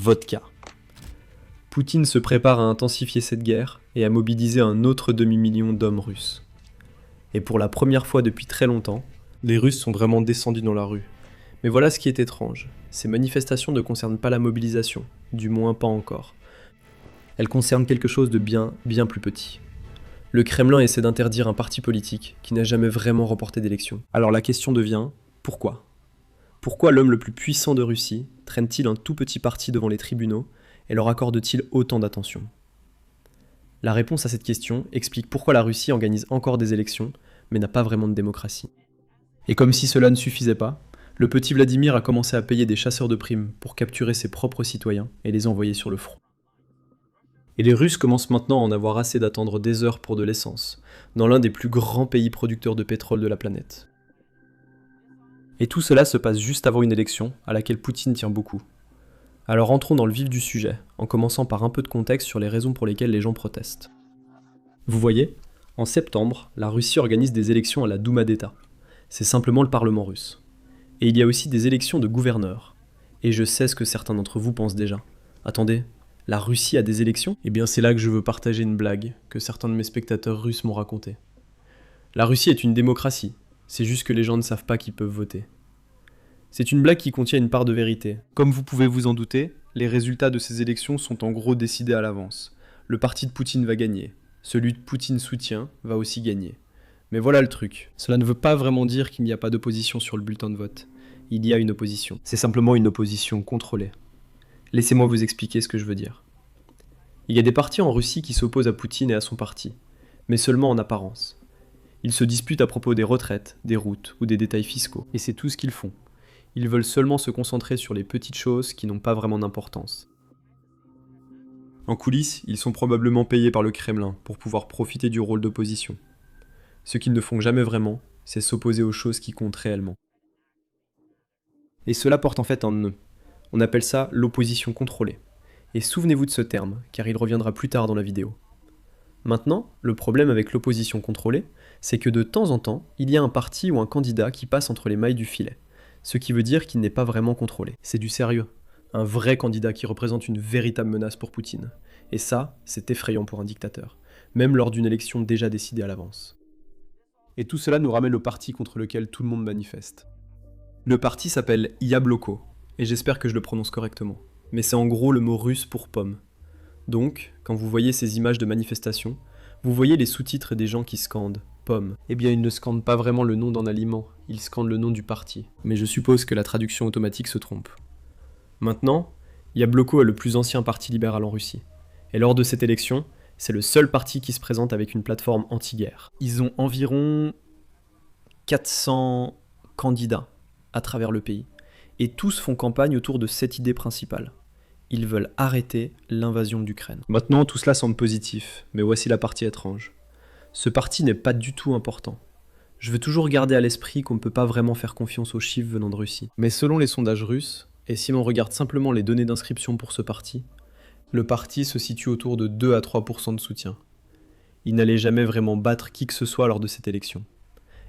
vodka. Poutine se prépare à intensifier cette guerre et à mobiliser un autre demi-million d'hommes russes. Et pour la première fois depuis très longtemps, les Russes sont vraiment descendus dans la rue. Mais voilà ce qui est étrange, ces manifestations ne concernent pas la mobilisation, du moins pas encore. Elles concernent quelque chose de bien plus petit. Le Kremlin essaie d'interdire un parti politique qui n'a jamais vraiment remporté d'élection. Alors la question devient, pourquoi ? Pourquoi l'homme le plus puissant de Russie traîne-t-il un tout petit parti devant les tribunaux et leur accorde-t-il autant d'attention ? La réponse à cette question explique pourquoi la Russie organise encore des élections, mais n'a pas vraiment de démocratie. Et comme si cela ne suffisait pas, le petit Vladimir a commencé à payer des chasseurs de primes pour capturer ses propres citoyens et les envoyer sur le front. Et les Russes commencent maintenant à en avoir assez d'attendre des heures pour de l'essence, dans l'un des plus grands pays producteurs de pétrole de la planète. Et tout cela se passe juste avant une élection à laquelle Poutine tient beaucoup. Alors entrons dans le vif du sujet, en commençant par un peu de contexte sur les raisons pour lesquelles les gens protestent. Vous voyez, en septembre, la Russie organise des élections à la Douma d'État. C'est simplement le Parlement russe. Et il y a aussi des élections de gouverneurs. Et je sais ce que certains d'entre vous pensent déjà. Attendez, la Russie a des élections ? Eh bien c'est là que je veux partager une blague que certains de mes spectateurs russes m'ont racontée. La Russie est une démocratie, c'est juste que les gens ne savent pas qu'ils peuvent voter. C'est une blague qui contient une part de vérité. Comme vous pouvez vous en douter, les résultats de ces élections sont en gros décidés à l'avance. Le parti de Poutine va gagner. Celui de Poutine soutient va aussi gagner. Mais voilà le truc. Cela ne veut pas vraiment dire qu'il n'y a pas d'opposition sur le bulletin de vote. Il y a une opposition. C'est simplement une opposition contrôlée. Laissez-moi vous expliquer ce que je veux dire. Il y a des partis en Russie qui s'opposent à Poutine et à son parti, mais seulement en apparence. Ils se disputent à propos des retraites, des routes ou des détails fiscaux. Et c'est tout ce qu'ils font. Ils veulent seulement se concentrer sur les petites choses qui n'ont pas vraiment d'importance. En coulisses, ils sont probablement payés par le Kremlin pour pouvoir profiter du rôle d'opposition. Ce qu'ils ne font jamais vraiment, c'est s'opposer aux choses qui comptent réellement. Et cela porte en fait un nœud. On appelle ça l'opposition contrôlée. Et souvenez-vous de ce terme, car il reviendra plus tard dans la vidéo. Maintenant, le problème avec l'opposition contrôlée, c'est que de temps en temps, il y a un parti ou un candidat qui passe entre les mailles du filet. Ce qui veut dire qu'il n'est pas vraiment contrôlé. C'est du sérieux. Un vrai candidat qui représente une véritable menace pour Poutine. Et ça, c'est effrayant pour un dictateur, même lors d'une élection déjà décidée à l'avance. Et tout cela nous ramène au parti contre lequel tout le monde manifeste. Le parti s'appelle Yabloko, et j'espère que je le prononce correctement. Mais c'est en gros le mot russe pour pomme. Donc, quand vous voyez ces images de manifestation, vous voyez les sous-titres des gens qui scandent « pomme ». Eh bien, ils ne scandent pas vraiment le nom d'un aliment, ils scandent le nom du parti. Mais je suppose que la traduction automatique se trompe. Maintenant, Yabloko est le plus ancien parti libéral en Russie. Et lors de cette élection, c'est le seul parti qui se présente avec une plateforme anti-guerre. Ils ont environ 400 candidats à travers le pays. Et tous font campagne autour de cette idée principale. Ils veulent arrêter l'invasion d'Ukraine. Maintenant, tout cela semble positif, mais voici la partie étrange. Ce parti n'est pas du tout important. Je veux toujours garder à l'esprit qu'on ne peut pas vraiment faire confiance aux chiffres venant de Russie. Mais selon les sondages russes, et si l'on regarde simplement les données d'inscription pour ce parti, le parti se situe autour de 2 à 3% de soutien. Il n'allait jamais vraiment battre qui que ce soit lors de cette élection.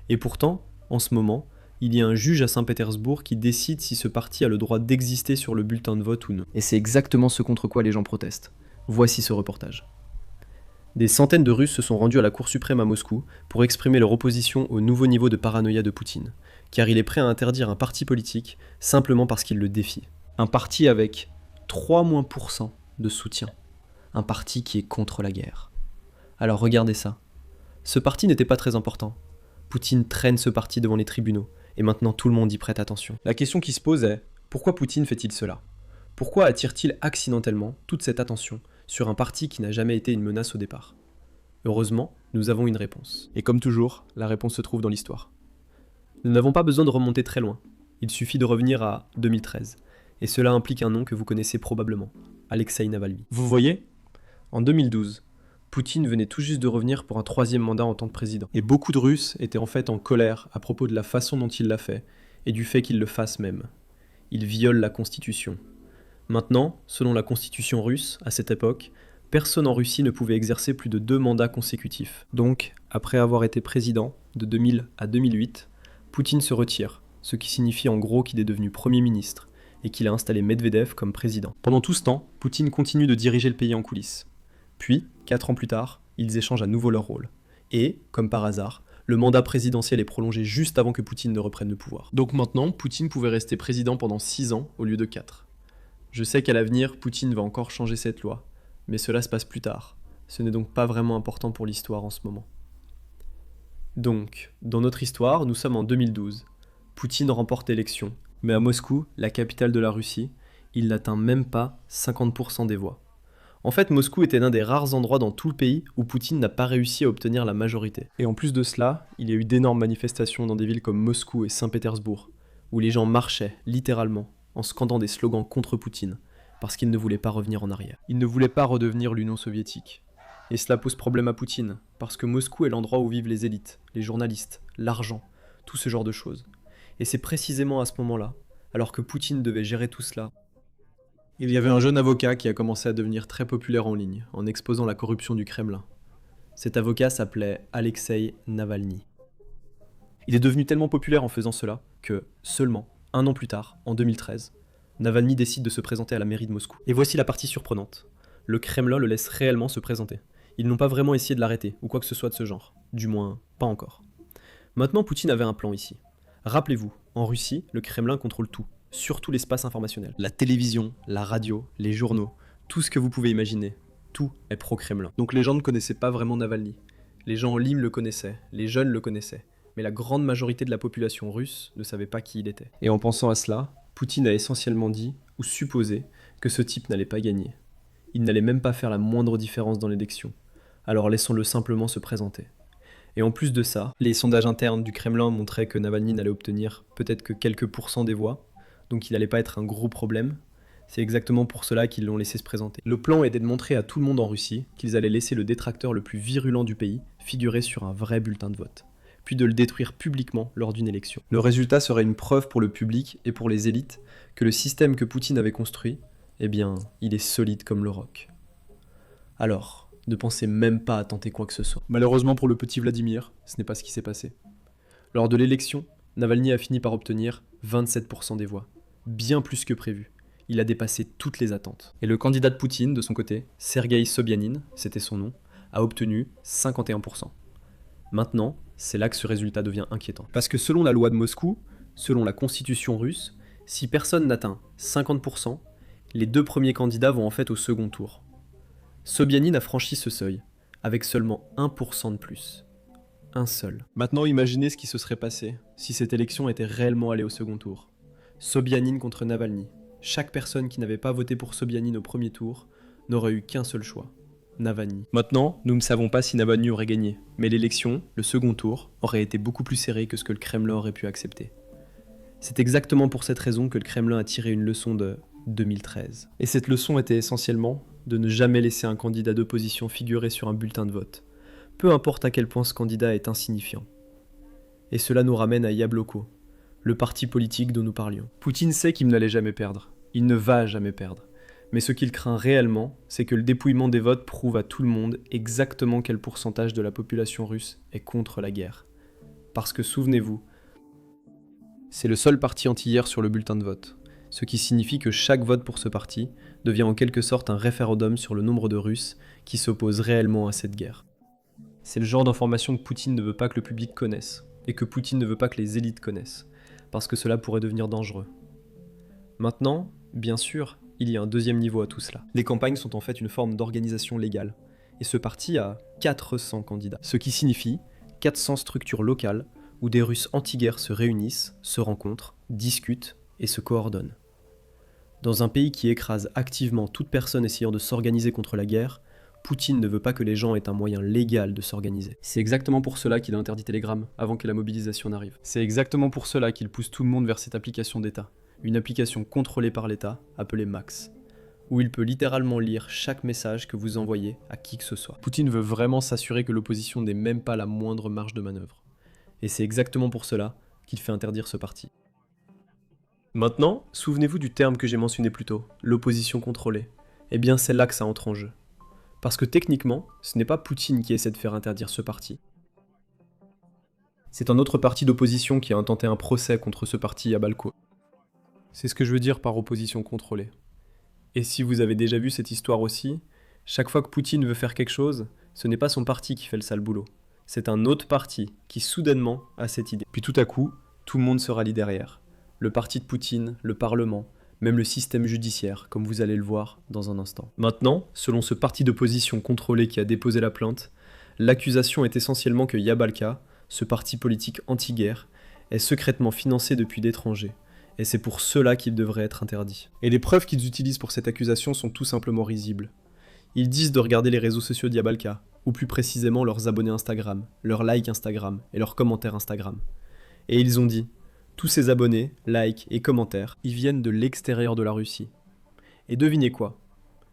Et pourtant, en ce moment, il y a un juge à Saint-Pétersbourg qui décide si ce parti a le droit d'exister sur le bulletin de vote ou non. Et c'est exactement ce contre quoi les gens protestent. Voici ce reportage. Des centaines de Russes se sont rendus à la Cour suprême à Moscou pour exprimer leur opposition au nouveau niveau de paranoïa de Poutine, car il est prêt à interdire un parti politique simplement parce qu'il le défie. Un parti avec 3% de soutien. Un parti qui est contre la guerre. Alors regardez ça. Ce parti n'était pas très important. Poutine traîne ce parti devant les tribunaux. Et maintenant tout le monde y prête attention. La question qui se pose est, pourquoi Poutine fait-il cela ? Pourquoi attire-t-il accidentellement toute cette attention sur un parti qui n'a jamais été une menace au départ ? Heureusement, nous avons une réponse. Et comme toujours, la réponse se trouve dans l'histoire. Nous n'avons pas besoin de remonter très loin. Il suffit de revenir à 2013. Et cela implique un nom que vous connaissez probablement, Alexeï Navalny. Vous voyez ? En 2012, Poutine venait tout juste de revenir pour un 3e mandat en tant que président. Et beaucoup de Russes étaient en fait en colère à propos de la façon dont il l'a fait, et du fait qu'il le fasse même. Il viole la Constitution. Maintenant, selon la Constitution russe, à cette époque, personne en Russie ne pouvait exercer plus de 2 mandats consécutifs. Donc, après avoir été président, de 2000 à 2008, Poutine se retire, ce qui signifie en gros qu'il est devenu Premier ministre, et qu'il a installé Medvedev comme président. Pendant tout ce temps, Poutine continue de diriger le pays en coulisses. Puis, 4 ans plus tard, ils échangent à nouveau leur rôle. Et, comme par hasard, le mandat présidentiel est prolongé juste avant que Poutine ne reprenne le pouvoir. Donc maintenant, Poutine pouvait rester président pendant 6 ans au lieu de 4. Je sais qu'à l'avenir, Poutine va encore changer cette loi, mais cela se passe plus tard. Ce n'est donc pas vraiment important pour l'histoire en ce moment. Donc, dans notre histoire, nous sommes en 2012. Poutine remporte l'élection, mais à Moscou, la capitale de la Russie, il n'atteint même pas 50% des voix. En fait, Moscou était l'un des rares endroits dans tout le pays où Poutine n'a pas réussi à obtenir la majorité. Et en plus de cela, il y a eu d'énormes manifestations dans des villes comme Moscou et Saint-Pétersbourg, où les gens marchaient, littéralement, en scandant des slogans contre Poutine, parce qu'ils ne voulaient pas revenir en arrière. Ils ne voulaient pas redevenir l'Union soviétique. Et cela pose problème à Poutine, parce que Moscou est l'endroit où vivent les élites, les journalistes, l'argent, tout ce genre de choses. Et c'est précisément à ce moment-là, alors que Poutine devait gérer tout cela, il y avait un jeune avocat qui a commencé à devenir très populaire en ligne, en exposant la corruption du Kremlin. Cet avocat s'appelait Alexei Navalny. Il est devenu tellement populaire en faisant cela que, seulement, 1 an plus tard, en 2013, Navalny décide de se présenter à la mairie de Moscou. Et voici la partie surprenante. Le Kremlin le laisse réellement se présenter. Ils n'ont pas vraiment essayé de l'arrêter, ou quoi que ce soit de ce genre. Du moins, pas encore. Maintenant, Poutine avait un plan ici. Rappelez-vous, en Russie, le Kremlin contrôle tout. Surtout l'espace informationnel. La télévision, la radio, les journaux, tout ce que vous pouvez imaginer, tout est pro-Kremlin. Donc les gens ne connaissaient pas vraiment Navalny. Les gens en ligne le connaissaient, les jeunes le connaissaient, mais la grande majorité de la population russe ne savait pas qui il était. Et en pensant à cela, Poutine a essentiellement dit, ou supposé, que ce type n'allait pas gagner. Il n'allait même pas faire la moindre différence dans l'élection. Alors laissons-le simplement se présenter. Et en plus de ça, les sondages internes du Kremlin montraient que Navalny n'allait obtenir peut-être que quelques pourcents des voix, donc il n'allait pas être un gros problème. C'est exactement pour cela qu'ils l'ont laissé se présenter. Le plan était de montrer à tout le monde en Russie qu'ils allaient laisser le détracteur le plus virulent du pays figurer sur un vrai bulletin de vote, puis de le détruire publiquement lors d'une élection. Le résultat serait une preuve pour le public et pour les élites que le système que Poutine avait construit, eh bien, il est solide comme le roc. Alors, ne pensez même pas à tenter quoi que ce soit. Malheureusement pour le petit Vladimir, ce n'est pas ce qui s'est passé. Lors de l'élection, Navalny a fini par obtenir 27% des voix. Bien plus que prévu. Il a dépassé toutes les attentes. Et le candidat de Poutine, de son côté, Sergueï Sobyanin, c'était son nom, a obtenu 51%. Maintenant, c'est là que ce résultat devient inquiétant. Parce que selon la loi de Moscou, selon la constitution russe, si personne n'atteint 50%, les 2 premiers candidats vont en fait au second tour. Sobyanin a franchi ce seuil, avec seulement 1% de plus. Un seul. Maintenant, imaginez ce qui se serait passé si cette élection était réellement allée au second tour. Sobyanin contre Navalny. Chaque personne qui n'avait pas voté pour Sobyanin au premier tour n'aurait eu qu'un seul choix, Navalny. Maintenant, nous ne savons pas si Navalny aurait gagné, mais l'élection, le second tour, aurait été beaucoup plus serré que ce que le Kremlin aurait pu accepter. C'est exactement pour cette raison que le Kremlin a tiré une leçon de 2013. Et cette leçon était essentiellement de ne jamais laisser un candidat d'opposition figurer sur un bulletin de vote, peu importe à quel point ce candidat est insignifiant. Et cela nous ramène à Yabloko, le parti politique dont nous parlions. Poutine sait qu'il n'allait jamais perdre. Il ne va jamais perdre. Mais ce qu'il craint réellement, c'est que le dépouillement des votes prouve à tout le monde exactement quel pourcentage de la population russe est contre la guerre. Parce que souvenez-vous, c'est le seul parti anti-guerre sur le bulletin de vote, ce qui signifie que chaque vote pour ce parti devient en quelque sorte un référendum sur le nombre de Russes qui s'opposent réellement à cette guerre. C'est le genre d'information que Poutine ne veut pas que le public connaisse, et que Poutine ne veut pas que les élites connaissent, parce que cela pourrait devenir dangereux. Maintenant, bien sûr, il y a un deuxième niveau à tout cela. Les campagnes sont en fait une forme d'organisation légale, et ce parti a 400 candidats, ce qui signifie 400 structures locales où des Russes anti-guerre se réunissent, se rencontrent, discutent et se coordonnent. Dans un pays qui écrase activement toute personne essayant de s'organiser contre la guerre, Poutine ne veut pas que les gens aient un moyen légal de s'organiser. C'est exactement pour cela qu'il a interdit Telegram avant que la mobilisation n'arrive. C'est exactement pour cela qu'il pousse tout le monde vers cette application d'État, une application contrôlée par l'État appelée Max, où il peut littéralement lire chaque message que vous envoyez à qui que ce soit. Poutine veut vraiment s'assurer que l'opposition n'ait même pas la moindre marge de manœuvre. Et c'est exactement pour cela qu'il fait interdire ce parti. Maintenant, souvenez-vous du terme que j'ai mentionné plus tôt, l'opposition contrôlée. Eh bien, c'est là que ça entre en jeu. Parce que techniquement, ce n'est pas Poutine qui essaie de faire interdire ce parti. C'est un autre parti d'opposition qui a intenté un procès contre ce parti à Balko. C'est ce que je veux dire par opposition contrôlée. Et si vous avez déjà vu cette histoire aussi, chaque fois que Poutine veut faire quelque chose, ce n'est pas son parti qui fait le sale boulot. C'est un autre parti qui soudainement a cette idée. Puis tout à coup, tout le monde se rallie derrière. Le parti de Poutine, le Parlement, même le système judiciaire, comme vous allez le voir dans un instant. Maintenant, selon ce parti d'opposition contrôlé qui a déposé la plainte, l'accusation est essentiellement que Yabalka, ce parti politique anti-guerre, est secrètement financé depuis d'étrangers. Et c'est pour cela qu'il devrait être interdit. Et les preuves qu'ils utilisent pour cette accusation sont tout simplement risibles. Ils disent de regarder les réseaux sociaux de Yabalka, ou plus précisément leurs abonnés Instagram, leurs likes Instagram et leurs commentaires Instagram. Et ils ont dit, tous ces abonnés, likes et commentaires, ils viennent de l'extérieur de la Russie. Et devinez quoi ?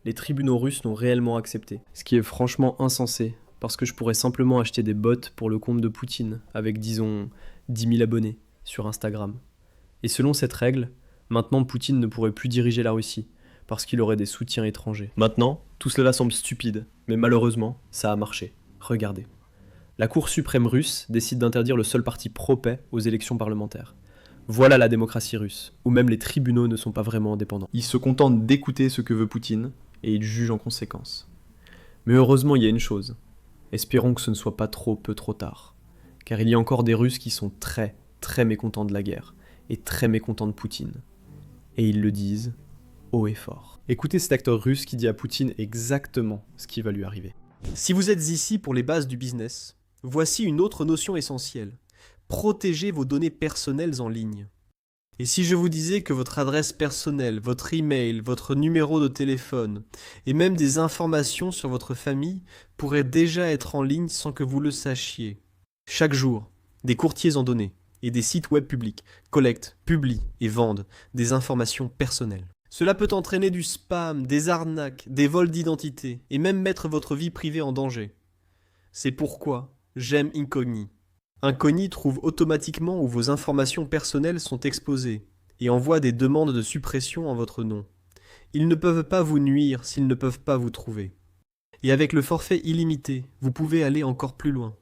Les tribunaux russes l'ont réellement accepté. Ce qui est franchement insensé, parce que je pourrais simplement acheter des bots pour le compte de Poutine, avec disons 10 000 abonnés sur Instagram. Et selon cette règle, maintenant Poutine ne pourrait plus diriger la Russie, parce qu'il aurait des soutiens étrangers. Maintenant, tout cela semble stupide, mais malheureusement, ça a marché. Regardez. La Cour suprême russe décide d'interdire le seul parti pro-paix aux élections parlementaires. Voilà la démocratie russe, où même les tribunaux ne sont pas vraiment indépendants. Ils se contentent d'écouter ce que veut Poutine, et ils jugent en conséquence. Mais heureusement, il y a une chose. Espérons que ce ne soit pas trop tard. Car il y a encore des Russes qui sont très mécontents de la guerre, et très mécontents de Poutine. Et ils le disent haut et fort. Écoutez cet acteur russe qui dit à Poutine exactement ce qui va lui arriver. Si vous êtes ici pour les bases du business, voici une autre notion essentielle. Protégez vos données personnelles en ligne. Et si je vous disais que votre adresse personnelle, votre email, votre numéro de téléphone, et même des informations sur votre famille pourraient déjà être en ligne sans que vous le sachiez. Chaque jour, des courtiers en données et des sites web publics collectent, publient et vendent des informations personnelles. Cela peut entraîner du spam, des arnaques, des vols d'identité, et même mettre votre vie privée en danger. C'est pourquoi j'aime Incogni. Incogni trouve automatiquement où vos informations personnelles sont exposées, et envoie des demandes de suppression en votre nom. Ils ne peuvent pas vous nuire s'ils ne peuvent pas vous trouver. Et avec le forfait illimité, vous pouvez aller encore plus loin.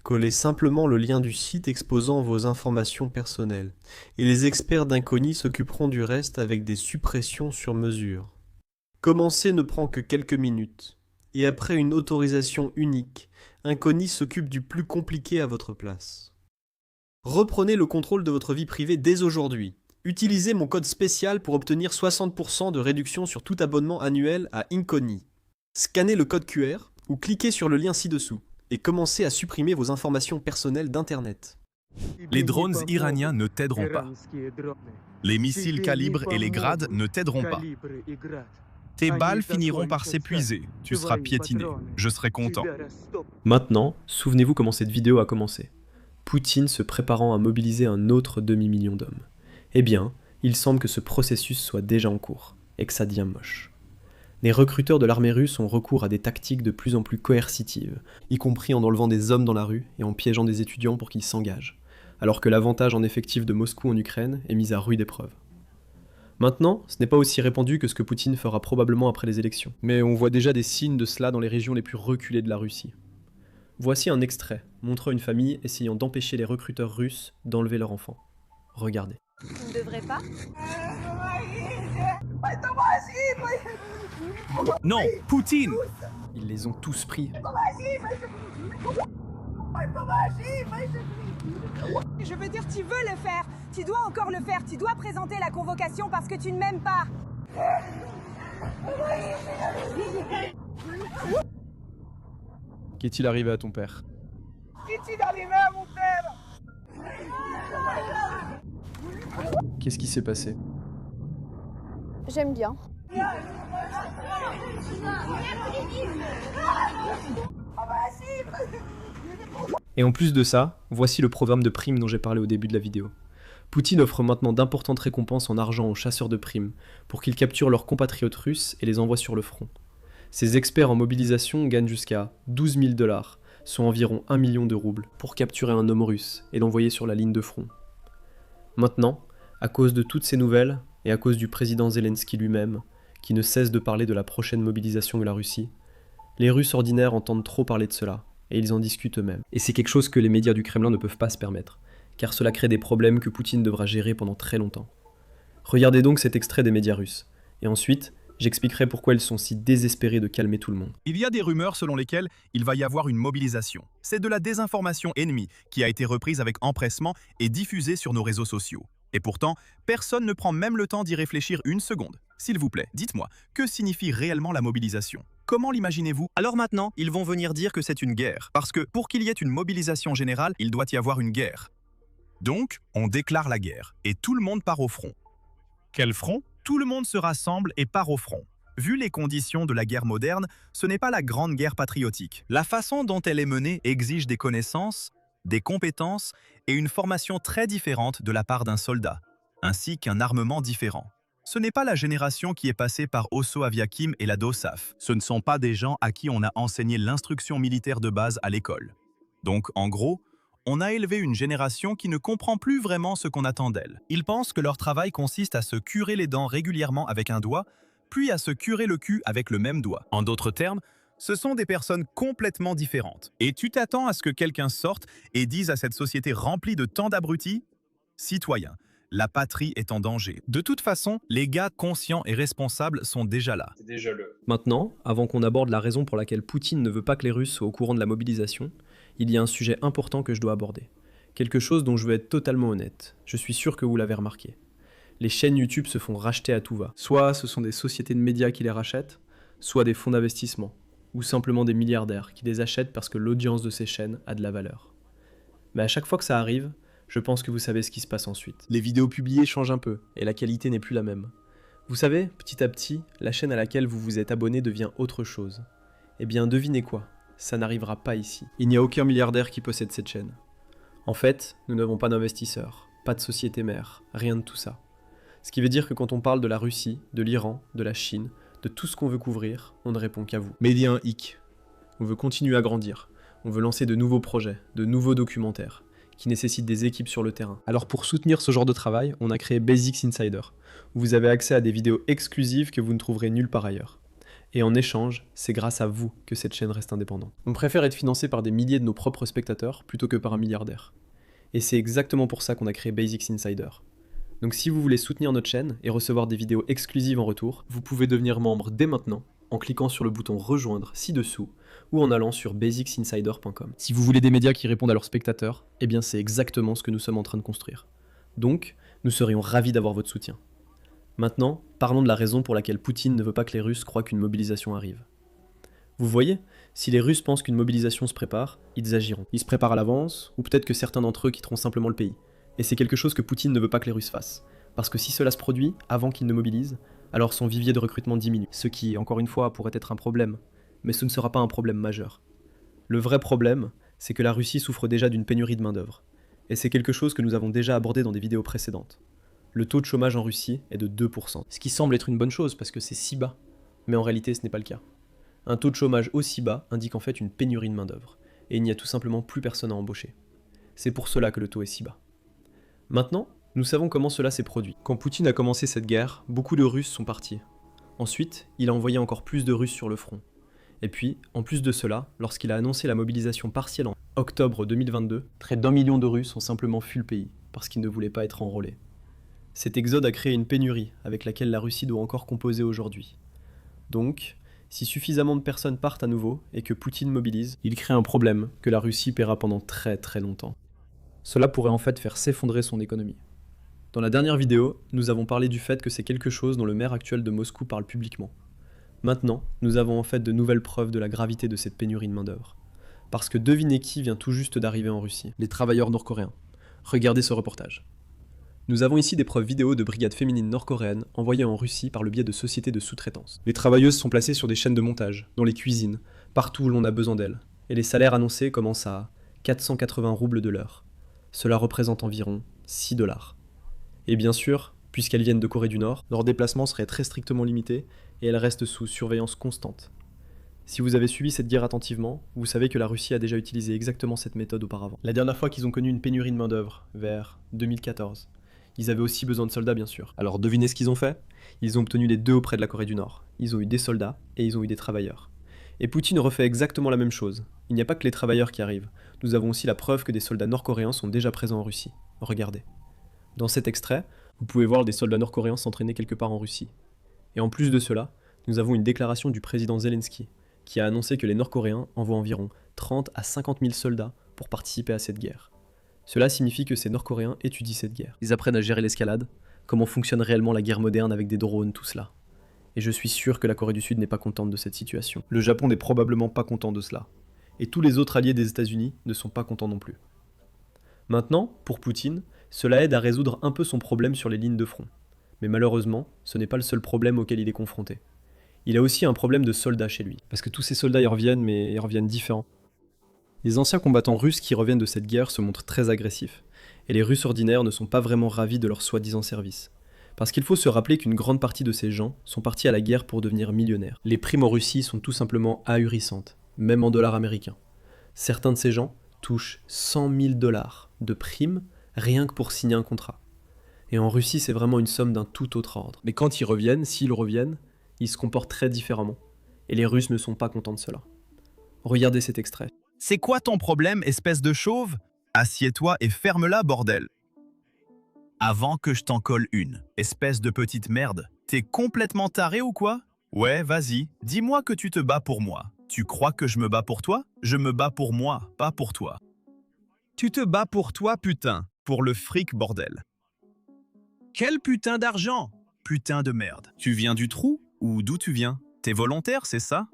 Collez simplement le lien du site exposant vos informations personnelles, et les experts d'Incogni s'occuperont du reste avec des suppressions sur mesure. Commencer ne prend que quelques minutes, et après une autorisation unique, Incogni s'occupe du plus compliqué à votre place. Reprenez le contrôle de votre vie privée dès aujourd'hui. Utilisez mon code spécial pour obtenir 60% de réduction sur tout abonnement annuel à Incogni. Scannez le code QR ou cliquez sur le lien ci-dessous. Et commencez à supprimer vos informations personnelles d'Internet. Les drones iraniens ne t'aideront pas. Les missiles Calibre et les Grad ne t'aideront pas. Tes balles finiront par s'épuiser. Tu seras piétiné. Je serai content. Maintenant, souvenez-vous comment cette vidéo a commencé. Poutine se préparant à mobiliser un autre demi-million d'hommes. Eh bien, il semble que ce processus soit déjà en cours, et que ça devient moche. Les recruteurs de l'armée russe ont recours à des tactiques de plus en plus coercitives, y compris en enlevant des hommes dans la rue et en piégeant des étudiants pour qu'ils s'engagent, alors que l'avantage en effectif de Moscou en Ukraine est mis à rude épreuve. Maintenant, ce n'est pas aussi répandu que ce que Poutine fera probablement après les élections, mais on voit déjà des signes de cela dans les régions les plus reculées de la Russie. Voici un extrait montrant une famille essayant d'empêcher les recruteurs russes d'enlever leur enfant. Regardez. On ne devrait pas ? Non, Poutine! Ils les ont tous pris. Je veux dire, tu veux le faire. Tu dois encore le faire. Tu dois présenter la convocation parce que tu ne m'aimes pas. Qu'est-il arrivé à ton père ? Qu'est-ce qui s'est passé ? J'aime bien. Et en plus de ça, voici le programme de primes dont j'ai parlé au début de la vidéo. Poutine offre maintenant d'importantes récompenses en argent aux chasseurs de primes pour qu'ils capturent leurs compatriotes russes et les envoient sur le front. Ces experts en mobilisation gagnent jusqu'à 12 000 $, soit environ 1 million de roubles, pour capturer un homme russe et l'envoyer sur la ligne de front. Maintenant, à cause de toutes ces nouvelles, et à cause du président Zelensky lui-même, qui ne cesse de parler de la prochaine mobilisation de la Russie, les Russes ordinaires entendent trop parler de cela, et ils en discutent eux-mêmes. Et c'est quelque chose que les médias du Kremlin ne peuvent pas se permettre, car cela crée des problèmes que Poutine devra gérer pendant très longtemps. Regardez donc cet extrait des médias russes. Et ensuite, j'expliquerai pourquoi ils sont si désespérés de calmer tout le monde. Il y a des rumeurs selon lesquelles il va y avoir une mobilisation. C'est de la désinformation ennemie qui a été reprise avec empressement et diffusée sur nos réseaux sociaux. Et pourtant, personne ne prend même le temps d'y réfléchir une seconde. S'il vous plaît, dites-moi, que signifie réellement la mobilisation? Comment l'imaginez-vous? Alors maintenant, ils vont venir dire que c'est une guerre. Parce que pour qu'il y ait une mobilisation générale, il doit y avoir une guerre. Donc, on déclare la guerre et tout le monde part au front. Quel front? Tout le monde se rassemble et part au front. Vu les conditions de la guerre moderne, ce n'est pas la grande guerre patriotique. La façon dont elle est menée exige des connaissances, des compétences et une formation très différente de la part d'un soldat, ainsi qu'un armement différent. Ce n'est pas la génération qui est passée par Osso Aviakim et la DOSAF. Ce ne sont pas des gens à qui on a enseigné l'instruction militaire de base à l'école. Donc, en gros, on a élevé une génération qui ne comprend plus vraiment ce qu'on attend d'elle. Ils pensent que leur travail consiste à se curer les dents régulièrement avec un doigt, puis à se curer le cul avec le même doigt. En d'autres termes, ce sont des personnes complètement différentes. Et tu t'attends à ce que quelqu'un sorte et dise à cette société remplie de tant d'abrutis: citoyens, la patrie est en danger. De toute façon, les gars conscients et responsables sont déjà là. C'est déjà le. Maintenant, avant qu'on aborde la raison pour laquelle Poutine ne veut pas que les Russes soient au courant de la mobilisation, il y a un sujet important que je dois aborder. Quelque chose dont je veux être totalement honnête. Je suis sûr que vous l'avez remarqué. Les chaînes YouTube se font racheter à tout va. Soit ce sont des sociétés de médias qui les rachètent, soit des fonds d'investissement, ou simplement des milliardaires qui les achètent parce que l'audience de ces chaînes a de la valeur. Mais à chaque fois que ça arrive, je pense que vous savez ce qui se passe ensuite. Les vidéos publiées changent un peu, et la qualité n'est plus la même. Vous savez, petit à petit, la chaîne à laquelle vous vous êtes abonné devient autre chose. Eh bien, devinez quoi? Ça n'arrivera pas ici. Il n'y a aucun milliardaire qui possède cette chaîne. En fait, nous n'avons pas d'investisseurs, pas de société mère, rien de tout ça. Ce qui veut dire que quand on parle de la Russie, de l'Iran, de la Chine, de tout ce qu'on veut couvrir, on ne répond qu'à vous. Mais il y a un hic. On veut continuer à grandir. On veut lancer de nouveaux projets, de nouveaux documentaires, qui nécessitent des équipes sur le terrain. Alors pour soutenir ce genre de travail, on a créé Basics Insider, où vous avez accès à des vidéos exclusives que vous ne trouverez nulle part ailleurs. Et en échange, c'est grâce à vous que cette chaîne reste indépendante. On préfère être financé par des milliers de nos propres spectateurs plutôt que par un milliardaire. Et c'est exactement pour ça qu'on a créé Basics Insider. Donc si vous voulez soutenir notre chaîne et recevoir des vidéos exclusives en retour, vous pouvez devenir membre dès maintenant en cliquant sur le bouton rejoindre ci-dessous ou en allant sur basicsinsider.com. Si vous voulez des médias qui répondent à leurs spectateurs, eh bien c'est exactement ce que nous sommes en train de construire. Donc, nous serions ravis d'avoir votre soutien. Maintenant, parlons de la raison pour laquelle Poutine ne veut pas que les Russes croient qu'une mobilisation arrive. Vous voyez, si les Russes pensent qu'une mobilisation se prépare, ils agiront. Ils se préparent à l'avance, ou peut-être que certains d'entre eux quitteront simplement le pays. Et c'est quelque chose que Poutine ne veut pas que les Russes fassent. Parce que si cela se produit avant qu'ils ne mobilisent, alors son vivier de recrutement diminue. Ce qui, encore une fois, pourrait être un problème. Mais ce ne sera pas un problème majeur. Le vrai problème, c'est que la Russie souffre déjà d'une pénurie de main-d'œuvre. Et c'est quelque chose que nous avons déjà abordé dans des vidéos précédentes. Le taux de chômage en Russie est de 2%. Ce qui semble être une bonne chose parce que c'est si bas. Mais en réalité, ce n'est pas le cas. Un taux de chômage aussi bas indique en fait une pénurie de main-d'œuvre. Et il n'y a tout simplement plus personne à embaucher. C'est pour cela que le taux est si bas. Maintenant, nous savons comment cela s'est produit. Quand Poutine a commencé cette guerre, beaucoup de Russes sont partis. Ensuite, il a envoyé encore plus de Russes sur le front. Et puis, en plus de cela, lorsqu'il a annoncé la mobilisation partielle en octobre 2022, près d'1 million de Russes ont simplement fui le pays, parce qu'ils ne voulaient pas être enrôlés. Cet exode a créé une pénurie, avec laquelle la Russie doit encore composer aujourd'hui. Donc, si suffisamment de personnes partent à nouveau, et que Poutine mobilise, il crée un problème que la Russie paiera pendant très très longtemps. Cela pourrait en fait faire s'effondrer son économie. Dans la dernière vidéo, nous avons parlé du fait que c'est quelque chose dont le maire actuel de Moscou parle publiquement. Maintenant, nous avons en fait de nouvelles preuves de la gravité de cette pénurie de main-d'œuvre. Parce que devinez qui vient tout juste d'arriver en Russie? Les travailleurs nord-coréens. Regardez ce reportage. Nous avons ici des preuves vidéo de brigades féminines nord-coréennes envoyées en Russie par le biais de sociétés de sous-traitance. Les travailleuses sont placées sur des chaînes de montage, dans les cuisines, partout où l'on a besoin d'elles. Et les salaires annoncés commencent à 480 roubles de l'heure. Cela représente environ 6 $. Et bien sûr, puisqu'elles viennent de Corée du Nord, leur déplacement serait très strictement limité et elles restent sous surveillance constante. Si vous avez suivi cette guerre attentivement, vous savez que la Russie a déjà utilisé exactement cette méthode auparavant. La dernière fois qu'ils ont connu une pénurie de main-d'œuvre, vers 2014, ils avaient aussi besoin de soldats bien sûr. Alors devinez ce qu'ils ont fait? Ils ont obtenu les deux auprès de la Corée du Nord. Ils ont eu des soldats et ils ont eu des travailleurs. Et Poutine refait exactement la même chose. Il n'y a pas que les travailleurs qui arrivent. Nous avons aussi la preuve que des soldats nord-coréens sont déjà présents en Russie. Regardez. Dans cet extrait, Vous pouvez voir des soldats nord-coréens s'entraîner quelque part en Russie. Et en plus de cela, nous avons une déclaration du président Zelensky, qui a annoncé que les Nord-Coréens envoient environ 30 à 50 000 soldats pour participer à cette guerre. Cela signifie que ces Nord-Coréens étudient cette guerre. Ils apprennent à gérer l'escalade, comment fonctionne réellement la guerre moderne avec des drones, tout cela. Et je suis sûr que la Corée du Sud n'est pas contente de cette situation. Le Japon n'est probablement pas content de cela. Et tous les autres alliés des États-Unis ne sont pas contents non plus. Maintenant, pour Poutine, cela aide à résoudre un peu son problème sur les lignes de front. Mais malheureusement, ce n'est pas le seul problème auquel il est confronté. Il a aussi un problème de soldats chez lui. Parce que tous ces soldats y reviennent, mais ils reviennent différents. Les anciens combattants russes qui reviennent de cette guerre se montrent très agressifs. Et les Russes ordinaires ne sont pas vraiment ravis de leur soi-disant service. Parce qu'il faut se rappeler qu'une grande partie de ces gens sont partis à la guerre pour devenir millionnaires. Les primes en Russie sont tout simplement ahurissantes, même en dollars américains. Certains de ces gens touchent 100 000 $ de primes rien que pour signer un contrat. Et en Russie, c'est vraiment une somme d'un tout autre ordre. Mais quand ils reviennent, s'ils reviennent, ils se comportent très différemment. Et les Russes ne sont pas contents de cela. Regardez cet extrait. C'est quoi ton problème, espèce de chauve? Assieds-toi et ferme-la, bordel. Avant que je t'en colle une, espèce de petite merde, t'es complètement taré ou quoi? Ouais, vas-y, dis-moi que tu te bats pour moi. Tu crois que je me bats pour toi? Je me bats pour moi, pas pour toi. Tu te bats pour toi, putain, pour le fric, bordel. Quel putain d'argent? Putain de merde. Tu viens du trou? Ou d'où tu viens? T'es volontaire, c'est ça?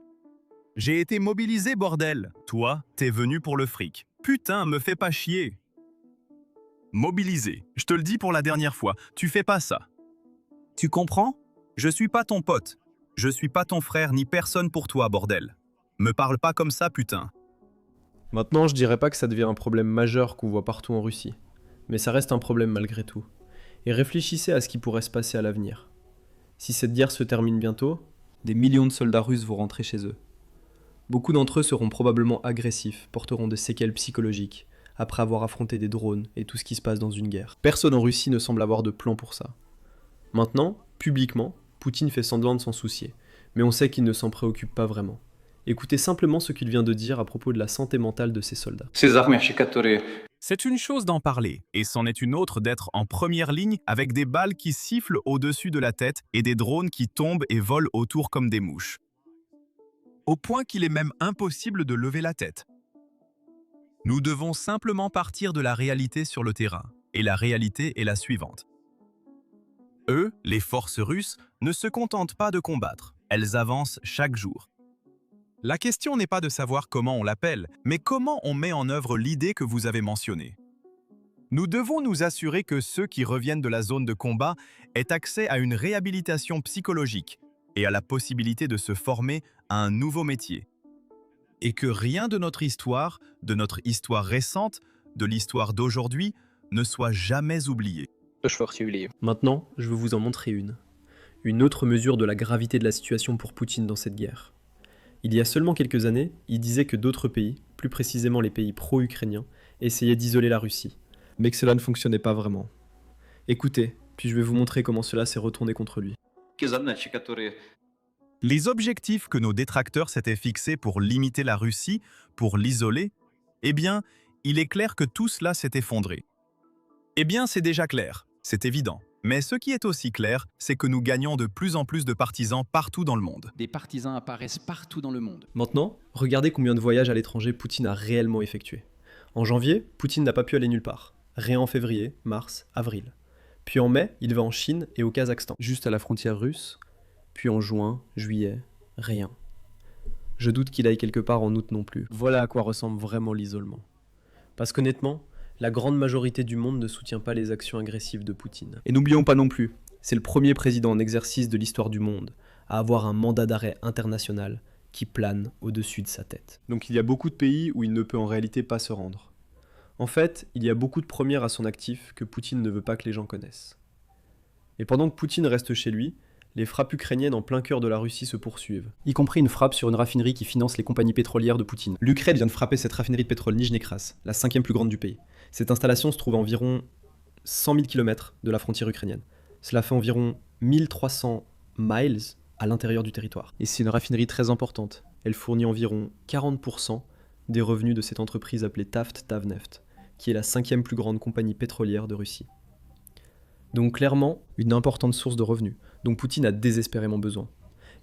J'ai été mobilisé, bordel. Toi, t'es venu pour le fric. Putain, me fais pas chier. Mobilisé. Je te le dis pour la dernière fois, tu fais pas ça. Tu comprends? Je suis pas ton pote. Je suis pas ton frère ni personne pour toi, bordel. Me parle pas comme ça, putain. Maintenant, je dirais pas que ça devient un problème majeur qu'on voit partout en Russie. Mais ça reste un problème malgré tout. Et réfléchissez à ce qui pourrait se passer à l'avenir. Si cette guerre se termine bientôt, des millions de soldats russes vont rentrer chez eux. Beaucoup d'entre eux seront probablement agressifs, porteront des séquelles psychologiques, après avoir affronté des drones et tout ce qui se passe dans une guerre. Personne en Russie ne semble avoir de plan pour ça. Maintenant, publiquement, Poutine fait semblant de s'en soucier, mais on sait qu'il ne s'en préoccupe pas vraiment. Écoutez simplement ce qu'il vient de dire à propos de la santé mentale de ses soldats. C'est une chose d'en parler, et c'en est une autre d'être en première ligne avec des balles qui sifflent au-dessus de la tête et des drones qui tombent et volent autour comme des mouches. Au point qu'il est même impossible de lever la tête. Nous devons simplement partir de la réalité sur le terrain, et la réalité est la suivante. Eux, les forces russes, ne se contentent pas de combattre, elles avancent chaque jour. La question n'est pas de savoir comment on l'appelle, mais comment on met en œuvre l'idée que vous avez mentionnée. Nous devons nous assurer que ceux qui reviennent de la zone de combat aient accès à une réhabilitation psychologique et à la possibilité de se former à un nouveau métier. Et que rien de notre histoire récente, de l'histoire d'aujourd'hui, ne soit jamais oublié. Maintenant, je veux vous en montrer une. Une autre mesure de la gravité de la situation pour Poutine dans cette guerre. Il y a seulement quelques années, il disait que d'autres pays, plus précisément les pays pro-ukrainiens, essayaient d'isoler la Russie, mais que cela ne fonctionnait pas vraiment. Écoutez, puis je vais vous montrer comment cela s'est retourné contre lui. Les objectifs que nos détracteurs s'étaient fixés pour limiter la Russie, pour l'isoler, eh bien, il est clair que tout cela s'est effondré. Eh bien, c'est déjà clair, c'est évident. Mais ce qui est aussi clair, c'est que nous gagnons de plus en plus de partisans partout dans le monde. Des partisans apparaissent partout dans le monde. Maintenant, regardez combien de voyages à l'étranger Poutine a réellement effectués. En janvier, Poutine n'a pas pu aller nulle part. Rien en février, mars, avril. Puis en mai, il va en Chine et au Kazakhstan, juste à la frontière russe. Puis en juin, juillet, rien. Je doute qu'il aille quelque part en août non plus. Voilà à quoi ressemble vraiment l'isolement. Parce qu'honnêtement, la grande majorité du monde ne soutient pas les actions agressives de Poutine. Et n'oublions pas non plus, c'est le premier président en exercice de l'histoire du monde à avoir un mandat d'arrêt international qui plane au-dessus de sa tête. Donc il y a beaucoup de pays où il ne peut en réalité pas se rendre. En fait, il y a beaucoup de premières à son actif que Poutine ne veut pas que les gens connaissent. Et pendant que Poutine reste chez lui, les frappes ukrainiennes en plein cœur de la Russie se poursuivent. Y compris une frappe sur une raffinerie qui finance les compagnies pétrolières de Poutine. L'Ukraine vient de frapper cette raffinerie de pétrole Nijni Kras, la 5e plus grande du pays. Cette installation se trouve à environ 100 000 km de la frontière ukrainienne. Cela fait environ 1300 miles à l'intérieur du territoire. Et c'est une raffinerie très importante. Elle fournit environ 40% des revenus de cette entreprise appelée Taft Tavneft, qui est la 5e plus grande compagnie pétrolière de Russie. Donc clairement, une importante source de revenus, dont Poutine a désespérément besoin.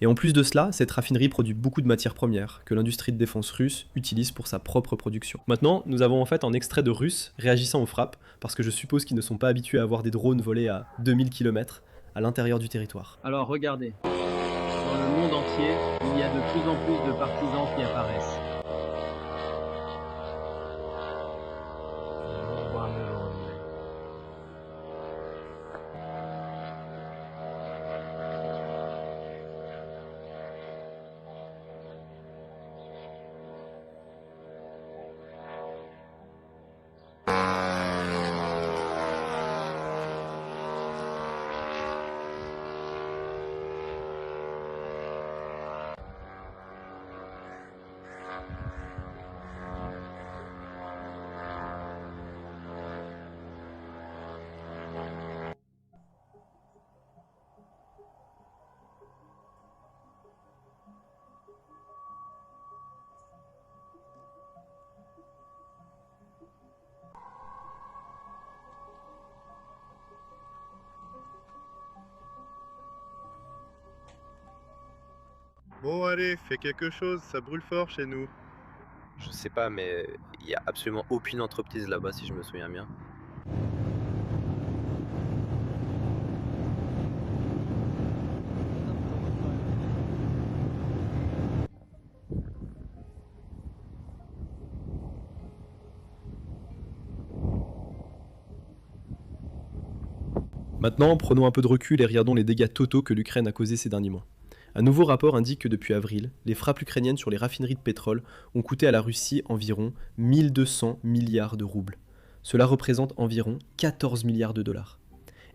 Et en plus de cela, cette raffinerie produit beaucoup de matières premières que l'industrie de défense russe utilise pour sa propre production. Maintenant, nous avons en fait un extrait de Russes réagissant aux frappes, parce que je suppose qu'ils ne sont pas habitués à voir des drones voler à 2000 km à l'intérieur du territoire. Alors regardez, dans le monde entier, il y a de plus en plus de partisans qui apparaissent. Bon allez, fais quelque chose, ça brûle fort chez nous. Je sais pas, mais il y a absolument aucune entreprise là-bas si je me souviens bien. Maintenant, prenons un peu de recul et regardons les dégâts totaux que l'Ukraine a causés ces derniers mois. Un nouveau rapport indique que depuis avril, les frappes ukrainiennes sur les raffineries de pétrole ont coûté à la Russie environ 1200 milliards de roubles. Cela représente environ 14 milliards de dollars.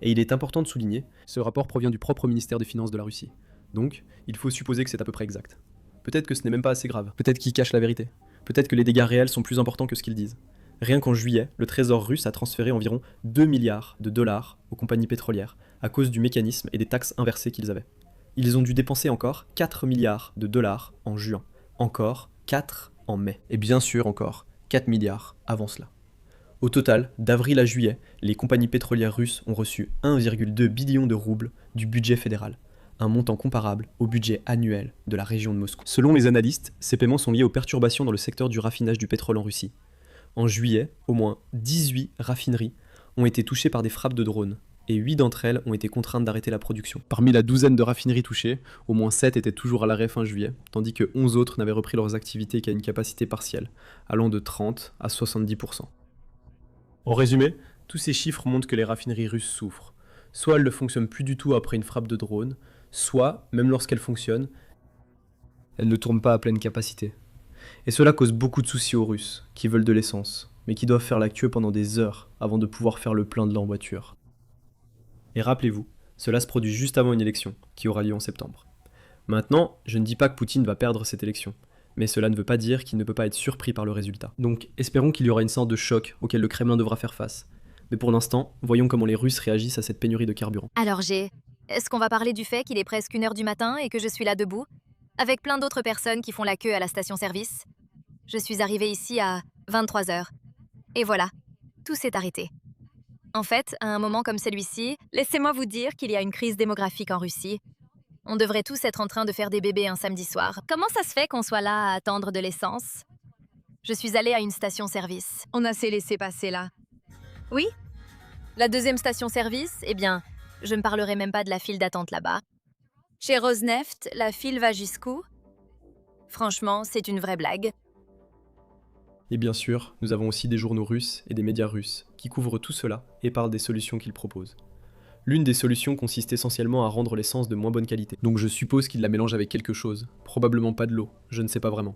Et il est important de souligner, ce rapport provient du propre ministère des Finances de la Russie. Donc, il faut supposer que c'est à peu près exact. Peut-être que ce n'est même pas assez grave, peut-être qu'ils cachent la vérité, peut-être que les dégâts réels sont plus importants que ce qu'ils disent. Rien qu'en juillet, le Trésor russe a transféré environ 2 milliards de dollars aux compagnies pétrolières à cause du mécanisme et des taxes inversées qu'ils avaient. Ils ont dû dépenser encore 4 milliards de dollars en juin, encore 4 en mai, et bien sûr encore 4 milliards avant cela. Au total, d'avril à juillet, les compagnies pétrolières russes ont reçu 1,2 billion de roubles du budget fédéral, un montant comparable au budget annuel de la région de Moscou. Selon les analystes, ces paiements sont liés aux perturbations dans le secteur du raffinage du pétrole en Russie. En juillet, au moins 18 raffineries ont été touchées par des frappes de drones, et 8 d'entre elles ont été contraintes d'arrêter la production. Parmi la douzaine de raffineries touchées, au moins 7 étaient toujours à l'arrêt fin juillet, tandis que 11 autres n'avaient repris leurs activités qu'à une capacité partielle, allant de 30 à 70%. En résumé, tous ces chiffres montrent que les raffineries russes souffrent. Soit elles ne fonctionnent plus du tout après une frappe de drone, soit, même lorsqu'elles fonctionnent, elles ne tournent pas à pleine capacité. Et cela cause beaucoup de soucis aux Russes, qui veulent de l'essence, mais qui doivent faire la queue pendant des heures avant de pouvoir faire le plein de leur voiture. Et rappelez-vous, cela se produit juste avant une élection, qui aura lieu en septembre. Maintenant, je ne dis pas que Poutine va perdre cette élection, mais cela ne veut pas dire qu'il ne peut pas être surpris par le résultat. Donc espérons qu'il y aura une sorte de choc auquel le Kremlin devra faire face. Mais pour l'instant, voyons comment les Russes réagissent à cette pénurie de carburant. Alors est-ce qu'on va parler du fait qu'il est presque 1h du matin et que je suis là debout, avec plein d'autres personnes qui font la queue à la station-service? Je suis arrivée ici à 23h. Et voilà, tout s'est arrêté. En fait, à un moment comme celui-ci, laissez-moi vous dire qu'il y a une crise démographique en Russie. On devrait tous être en train de faire des bébés un samedi soir. Comment ça se fait qu'on soit là à attendre de l'essence? Je suis allée à une station-service. On a ces laissés-passer là. Oui? La deuxième station-service, eh bien, je ne parlerai même pas de la file d'attente là-bas. Chez Rosneft, la file va jusqu'où? Franchement, c'est une vraie blague. Et bien sûr, nous avons aussi des journaux russes et des médias russes qui couvrent tout cela et parlent des solutions qu'ils proposent. L'une des solutions consiste essentiellement à rendre l'essence de moins bonne qualité. Donc je suppose qu'ils la mélangent avec quelque chose, probablement pas de l'eau, je ne sais pas vraiment.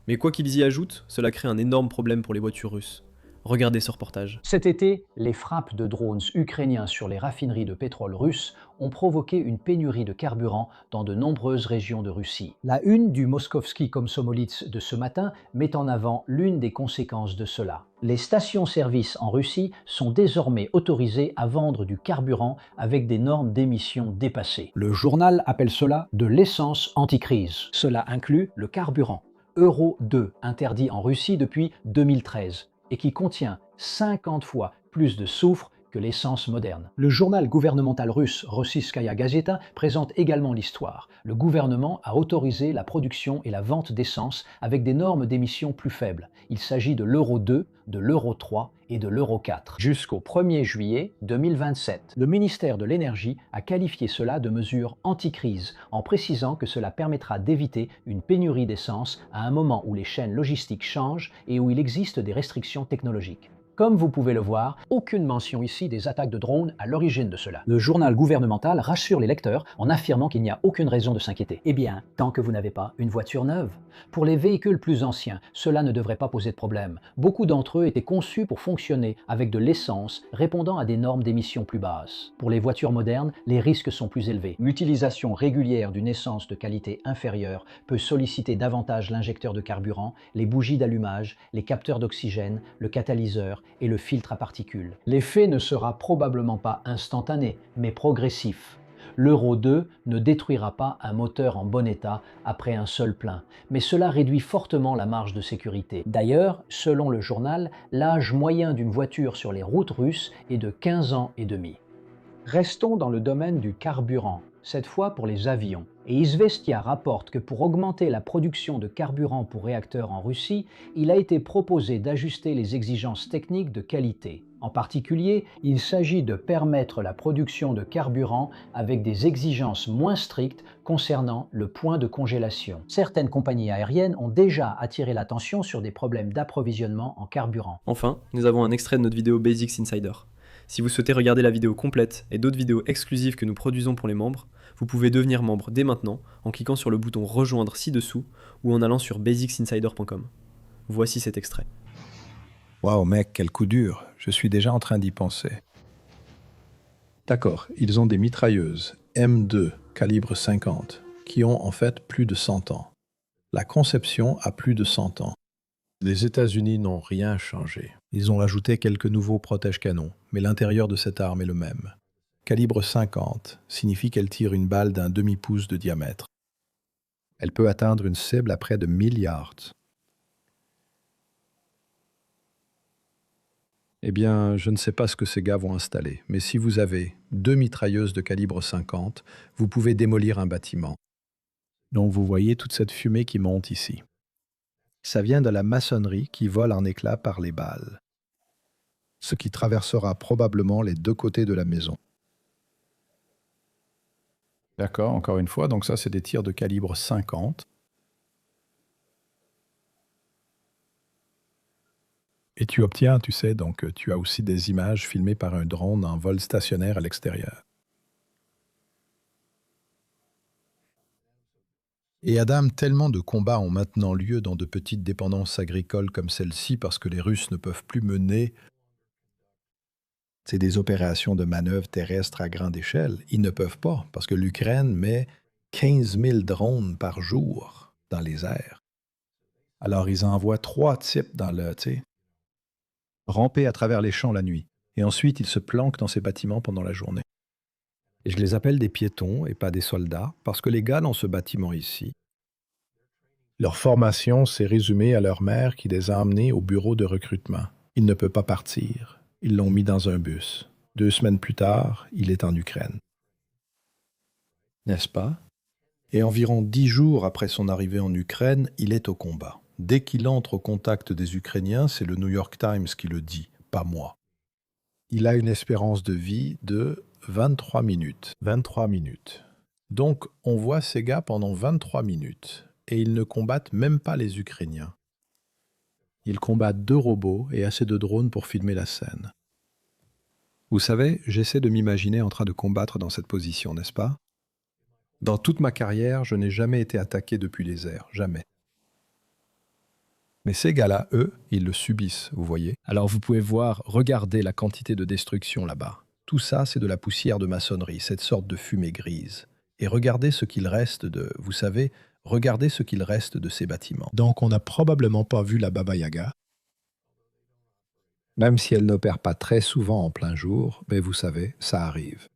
Mais quoi qu'ils y ajoutent, cela crée un énorme problème pour les voitures russes. Regardez ce reportage. Cet été, les frappes de drones ukrainiens sur les raffineries de pétrole russes ont provoqué une pénurie de carburant dans de nombreuses régions de Russie. La une du Moskovski Komsomolets de ce matin met en avant l'une des conséquences de cela. Les stations-service en Russie sont désormais autorisées à vendre du carburant avec des normes d'émissions dépassées. Le journal appelle cela de l'essence anti-crise. Cela inclut le carburant Euro 2, interdit en Russie depuis 2013. Et qui contient 50 fois plus de soufre que l'essence moderne. Le journal gouvernemental russe Rossiyskaya Gazeta présente également l'histoire. Le gouvernement a autorisé la production et la vente d'essence avec des normes d'émissions plus faibles. Il s'agit de l'Euro 2, de l'Euro 3 et de l'Euro 4. Jusqu'au 1er juillet 2027, le ministère de l'Énergie a qualifié cela de mesure anti-crise en précisant que cela permettra d'éviter une pénurie d'essence à un moment où les chaînes logistiques changent et où il existe des restrictions technologiques. Comme vous pouvez le voir, aucune mention ici des attaques de drones à l'origine de cela. Le journal gouvernemental rassure les lecteurs en affirmant qu'il n'y a aucune raison de s'inquiéter. Eh bien, tant que vous n'avez pas une voiture neuve. Pour les véhicules plus anciens, cela ne devrait pas poser de problème. Beaucoup d'entre eux étaient conçus pour fonctionner avec de l'essence répondant à des normes d'émissions plus basses. Pour les voitures modernes, les risques sont plus élevés. L'utilisation régulière d'une essence de qualité inférieure peut solliciter davantage l'injecteur de carburant, les bougies d'allumage, les capteurs d'oxygène, le catalyseur et le filtre à particules. L'effet ne sera probablement pas instantané, mais progressif. L'Euro 2 ne détruira pas un moteur en bon état après un seul plein, mais cela réduit fortement la marge de sécurité. D'ailleurs, selon le journal, l'âge moyen d'une voiture sur les routes russes est de 15 ans et demi. Restons dans le domaine du carburant, cette fois pour les avions. Et Izvestia rapporte que pour augmenter la production de carburant pour réacteurs en Russie, il a été proposé d'ajuster les exigences techniques de qualité. En particulier, il s'agit de permettre la production de carburant avec des exigences moins strictes concernant le point de congélation. Certaines compagnies aériennes ont déjà attiré l'attention sur des problèmes d'approvisionnement en carburant. Enfin, nous avons un extrait de notre vidéo Basics Insider. Si vous souhaitez regarder la vidéo complète et d'autres vidéos exclusives que nous produisons pour les membres, vous pouvez devenir membre dès maintenant en cliquant sur le bouton rejoindre ci-dessous ou en allant sur basicsinsider.com. Voici cet extrait. Waouh mec, quel coup dur, je suis déjà en train d'y penser. D'accord, ils ont des mitrailleuses M2 calibre 50 qui ont en fait plus de 100 ans. La conception a plus de 100 ans. Les États-Unis n'ont rien changé. Ils ont ajouté quelques nouveaux protège-canons, mais l'intérieur de cette arme est le même. Calibre 50 signifie qu'elle tire une balle d'un demi-pouce de diamètre. Elle peut atteindre une cible à près de 1000 yards. Eh bien, je ne sais pas ce que ces gars vont installer, mais si vous avez 2 mitrailleuses de calibre 50, vous pouvez démolir un bâtiment. Donc vous voyez toute cette fumée qui monte ici. Ça vient de la maçonnerie qui vole en éclats par les balles, ce qui traversera probablement les deux côtés de la maison. D'accord, encore une fois, donc ça c'est des tirs de calibre 50. Et tu obtiens, tu sais, donc tu as aussi des images filmées par un drone en vol stationnaire à l'extérieur. Et Adam, tellement de combats ont maintenant lieu dans de petites dépendances agricoles comme celle-ci parce que les Russes ne peuvent plus mener des opérations de manœuvre terrestre à grande échelle. Ils ne peuvent pas parce que l'Ukraine met 15 000 drones par jour dans les airs. Alors ils envoient 3 types dans le, ramper à travers les champs la nuit. Et ensuite, ils se planquent dans ces bâtiments pendant la journée. Et je les appelle des piétons et pas des soldats, parce que les gars dans ce bâtiment ici, leur formation s'est résumée à leur mère qui les a emmenés au bureau de recrutement. Il ne peut pas partir. Ils l'ont mis dans un bus. 2 semaines plus tard, il est en Ukraine. N'est-ce pas? Et environ 10 jours après son arrivée en Ukraine, il est au combat. Dès qu'il entre au contact des Ukrainiens, c'est le New York Times qui le dit, pas moi. Il a une espérance de vie de 23 minutes. 23 minutes. Donc, on voit ces gars pendant 23 minutes, et ils ne combattent même pas les Ukrainiens. Ils combattent 2 robots et assez de drones pour filmer la scène. Vous savez, j'essaie de m'imaginer en train de combattre dans cette position, n'est-ce pas? Dans toute ma carrière, je n'ai jamais été attaqué depuis les airs, jamais. Mais ces gars-là, eux, ils le subissent, vous voyez. Alors vous pouvez voir, regardez la quantité de destruction là-bas. Tout ça, c'est de la poussière de maçonnerie, cette sorte de fumée grise. Et regardez ce qu'il reste de, vous savez, regardez ce qu'il reste de ces bâtiments. Donc on n'a probablement pas vu la Baba Yaga. Même si elle n'opère pas très souvent en plein jour, mais vous savez, ça arrive.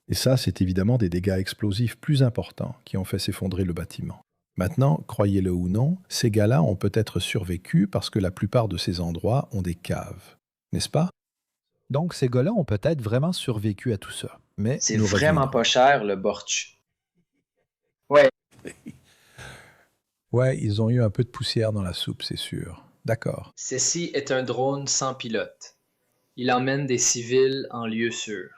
Et ça, c'est évidemment des dégâts explosifs plus importants qui ont fait s'effondrer le bâtiment. Maintenant, croyez-le ou non, ces gars-là ont peut-être survécu parce que la plupart de ces endroits ont des caves, n'est-ce pas? Donc, ces gars-là ont peut-être vraiment survécu à tout ça. Mais C'est nous vraiment reviendrons. pas cher, le Borch. Ouais. Ouais, ils ont eu un peu de poussière dans la soupe, c'est sûr. D'accord. Ceci est un drone sans pilote. Il emmène des civils en lieu sûr.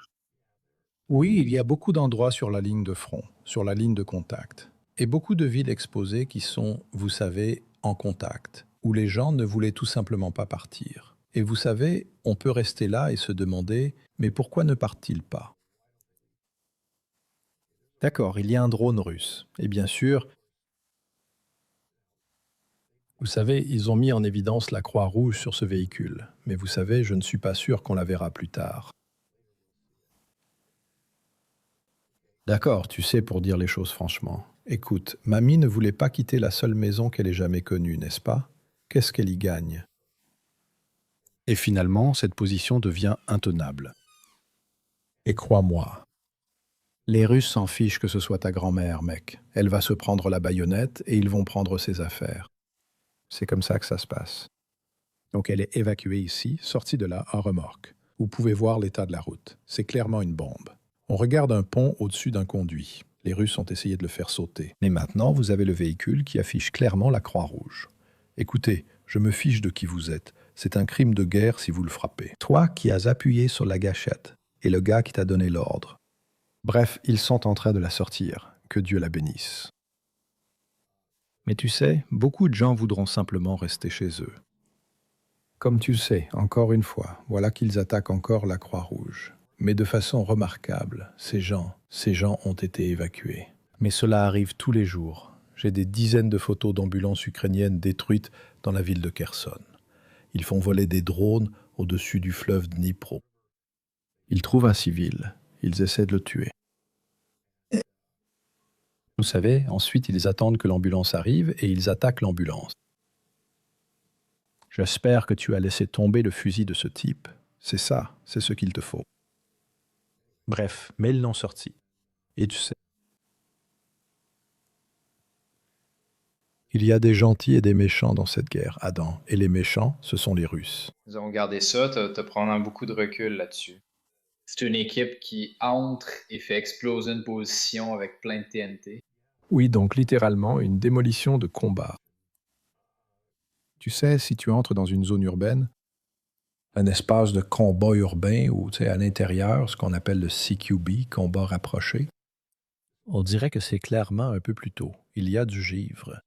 Oui, il y a beaucoup d'endroits sur la ligne de front, sur la ligne de contact, et beaucoup de villes exposées qui sont, vous savez, en contact, où les gens ne voulaient tout simplement pas partir. Et vous savez, on peut rester là et se demander, mais pourquoi ne partent-ils pas? D'accord, il y a un drone russe. Et bien sûr, vous savez, ils ont mis en évidence la croix rouge sur ce véhicule. Mais vous savez, je ne suis pas sûr qu'on la verra plus tard. D'accord, tu sais, pour dire les choses franchement. Écoute, mamie ne voulait pas quitter la seule maison qu'elle ait jamais connue, n'est-ce pas? Qu'est-ce qu'elle y gagne? Et finalement, cette position devient intenable. Et crois-moi, les Russes s'en fichent que ce soit ta grand-mère, mec. Elle va se prendre la baïonnette et ils vont prendre ses affaires. C'est comme ça que ça se passe. Donc elle est évacuée ici, sortie de là en remorque. Vous pouvez voir l'état de la route. C'est clairement une bombe. On regarde un pont au-dessus d'un conduit. Les Russes ont essayé de le faire sauter. Mais maintenant, vous avez le véhicule qui affiche clairement la croix rouge. Écoutez, je me fiche de qui vous êtes. C'est un crime de guerre si vous le frappez. Toi qui as appuyé sur la gâchette et le gars qui t'a donné l'ordre. Bref, ils sont en train de la sortir. Que Dieu la bénisse. Mais tu sais, beaucoup de gens voudront simplement rester chez eux. Comme tu le sais, encore une fois, voilà qu'ils attaquent encore la Croix-Rouge. Mais de façon remarquable, ces gens ont été évacués. Mais cela arrive tous les jours. J'ai des dizaines de photos d'ambulances ukrainiennes détruites dans la ville de Kherson. Ils font voler des drones au-dessus du fleuve Dnipro. Ils trouvent un civil. Ils essaient de le tuer. Vous savez, ensuite ils attendent que l'ambulance arrive et ils attaquent l'ambulance. J'espère que tu as laissé tomber le fusil de ce type. C'est ça, c'est ce qu'il te faut. Bref, mais ils l'ont sorti. Et tu sais, il y a des gentils et des méchants dans cette guerre, Adam. Et les méchants, ce sont les Russes. Ils ont gardé ça, t'as probablement beaucoup de recul là-dessus. C'est une équipe qui entre et fait exploser une position avec plein de TNT. Oui, donc littéralement une démolition de combat. Tu sais, si tu entres dans une zone urbaine, un espace de combat urbain ou à l'intérieur, ce qu'on appelle le CQB, combat rapproché, on dirait que c'est clairement un peu plus tôt. Il y a du givre.